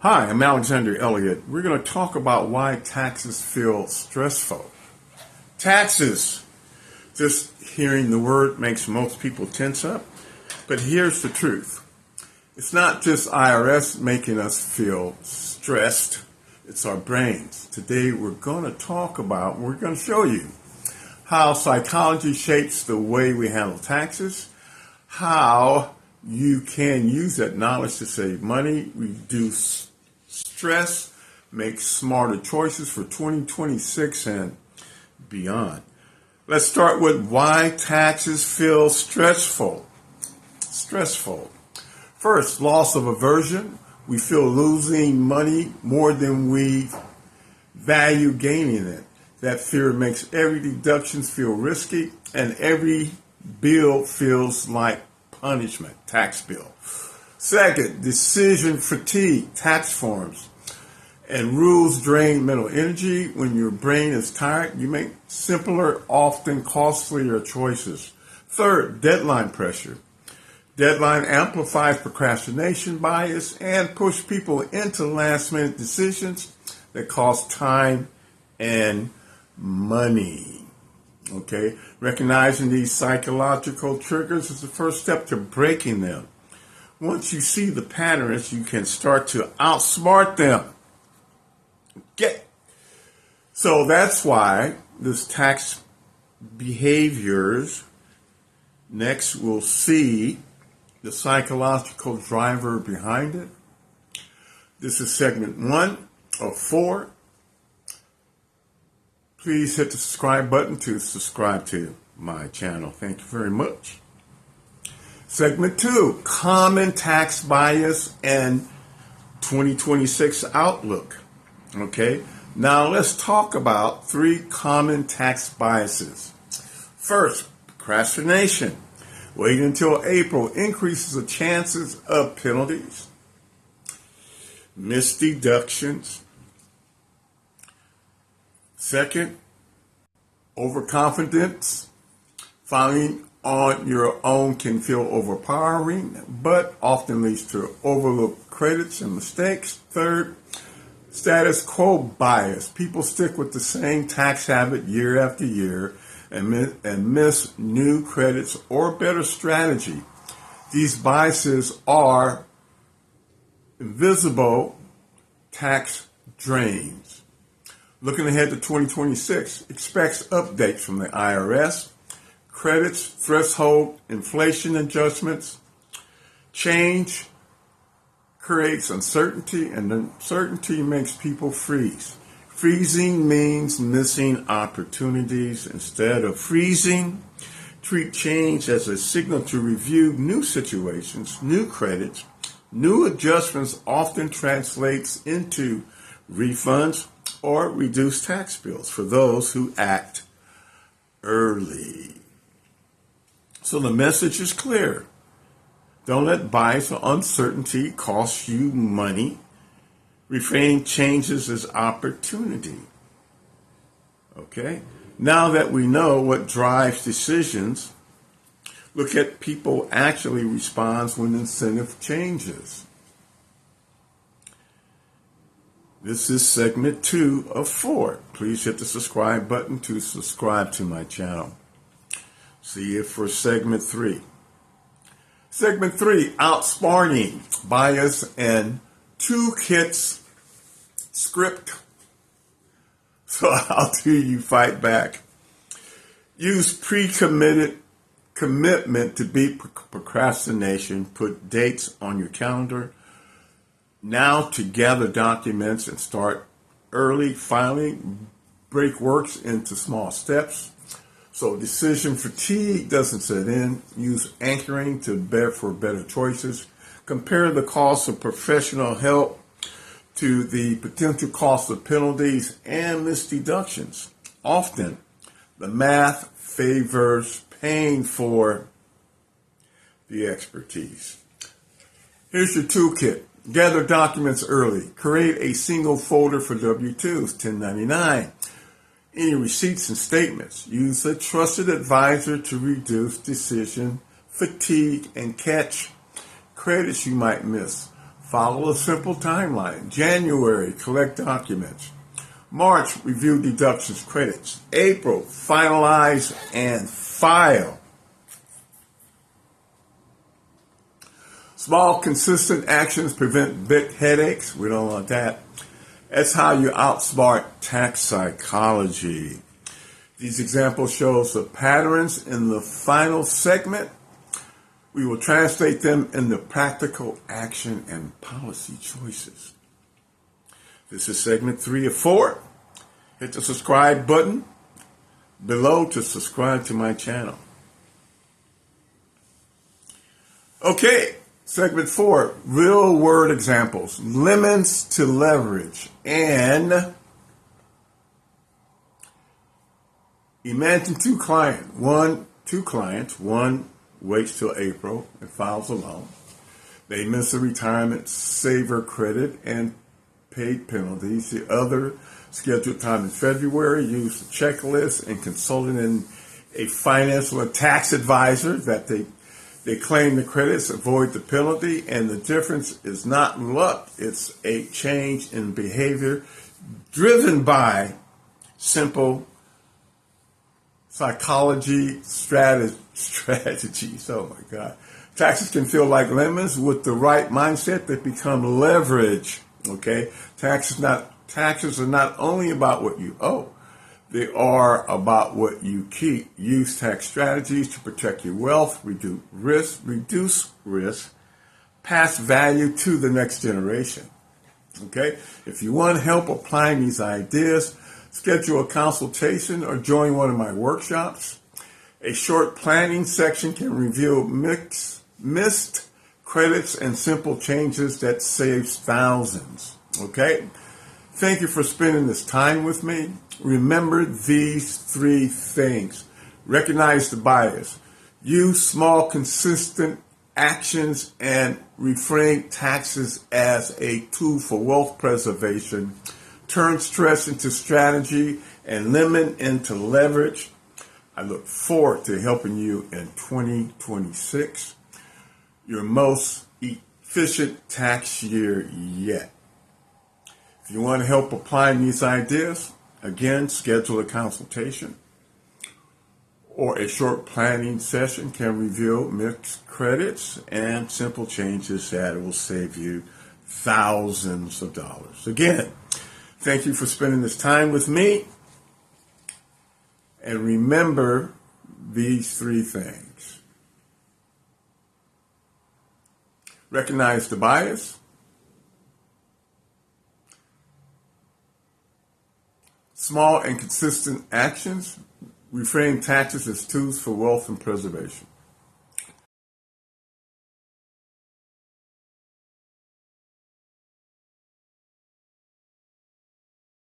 Hi, I'm Alexander Elliott. We're going to talk about why taxes feel stressful. Taxes, just hearing the word makes most people tense up. But here's the truth. It's not just IRS making us feel stressed. It's our brains. Today we're going to we're going to show you how psychology shapes the way we handle taxes, how you can use that knowledge to save money, reduce stress, make smarter choices for 2026 and beyond. Let's start with why taxes feel stressful. First, loss of aversion. We feel losing money more than we value gaining it. That fear makes every deduction feel risky, and every bill feels like punishment, tax bill. Second, decision fatigue, tax forms and rules drain mental energy. When your brain is tired, you make simpler, often costlier choices. Third, deadline pressure. Deadline amplifies procrastination bias and push people into last-minute decisions that cost time and money. Okay, recognizing these psychological triggers is the first step to breaking them. Once you see the patterns, you can start to outsmart them. Okay, so that's why this tax behaviors. Next, we'll see the psychological driver behind it. This is segment 1 of 4. Please hit the subscribe button to subscribe to my channel. Thank you very much. Segment 2, common tax bias and 2026 outlook. Okay, now let's talk about 3 common tax biases. First, procrastination. Waiting until April increases the chances of penalties, missed deductions. Second, overconfidence. Filing on your own can feel overpowering, but often leads to overlooked credits and mistakes. Third, status quo bias. People stick with the same tax habit year after year and miss new credits or better strategy. These biases are invisible tax drains. Looking ahead to 2026, expects updates from the IRS, credits, threshold, inflation adjustments. Change creates uncertainty, and uncertainty makes people freeze. Freezing means missing opportunities. Instead of freezing, treat change as a signal to review new situations, new credits. New adjustments often translates into refunds or reduced tax bills for those who act early. So the message is clear. Don't let bias or uncertainty cost you money. Reframe changes as opportunity. Okay? Now that we know what drives decisions, look at people actually responds when incentive changes. This is segment 2 of 4. Please hit the subscribe button to subscribe to my channel. See you for segment 3. Segment 3, outsmarting, bias, and toolkits script. So how do you fight back? Use commitment to beat procrastination. Put dates on your calendar. Now to gather documents and start early filing. Break works into small steps so decision fatigue doesn't set in. Use anchoring for better choices. Compare the cost of professional help to the potential cost of penalties and missed deductions. Often, the math favors paying for the expertise. Here's your toolkit. Gather documents early. Create a single folder for W-2s, 1099, any receipts and statements. Use a trusted advisor to reduce decision fatigue and catch credits you might miss. Follow a simple timeline. January, collect documents. March, review deductions, credits. April, finalize and file. Small, consistent actions prevent big headaches. We don't want that. That's how you outsmart tax psychology. These examples show us the patterns in the final segment. We will translate them into practical action and policy choices. This is segment 3 of 4. Hit the subscribe button below to subscribe to my channel. Okay, segment 4, real word examples. Lemons to leverage. And imagine two clients. One waits till April and files a loan. They miss a retirement saver credit and paid penalties. The other scheduled time in February, used the checklist and consulted in a financial and tax advisor that they claim the credits, avoid the penalty, and the difference is not luck. It's a change in behavior driven by simple psychology strategies. Oh my God. Taxes can feel like lemons. With the right mindset, they become leverage. Okay? Taxes are not only about what you owe. They are about what you keep. Use tax strategies to protect your wealth, reduce risk, pass value to the next generation. Okay? If you want help applying these ideas, schedule a consultation or join one of my workshops. A short planning section can reveal missed credits and simple changes that saves thousands. Okay? Thank you for spending this time with me. Remember these 3 things. Recognize the bias. Use small, consistent actions and reframe taxes as a tool for wealth preservation. Turn stress into strategy and lemon into leverage. I look forward to helping you in 2026, your most efficient tax year yet. If you want help applying these ideas, again, schedule a consultation or a short planning session can reveal mixed credits and simple changes that will save you thousands of dollars. Again, thank you for spending this time with me. And remember these 3 things. Recognize the bias. Small and consistent actions reframe taxes as tools for wealth and preservation.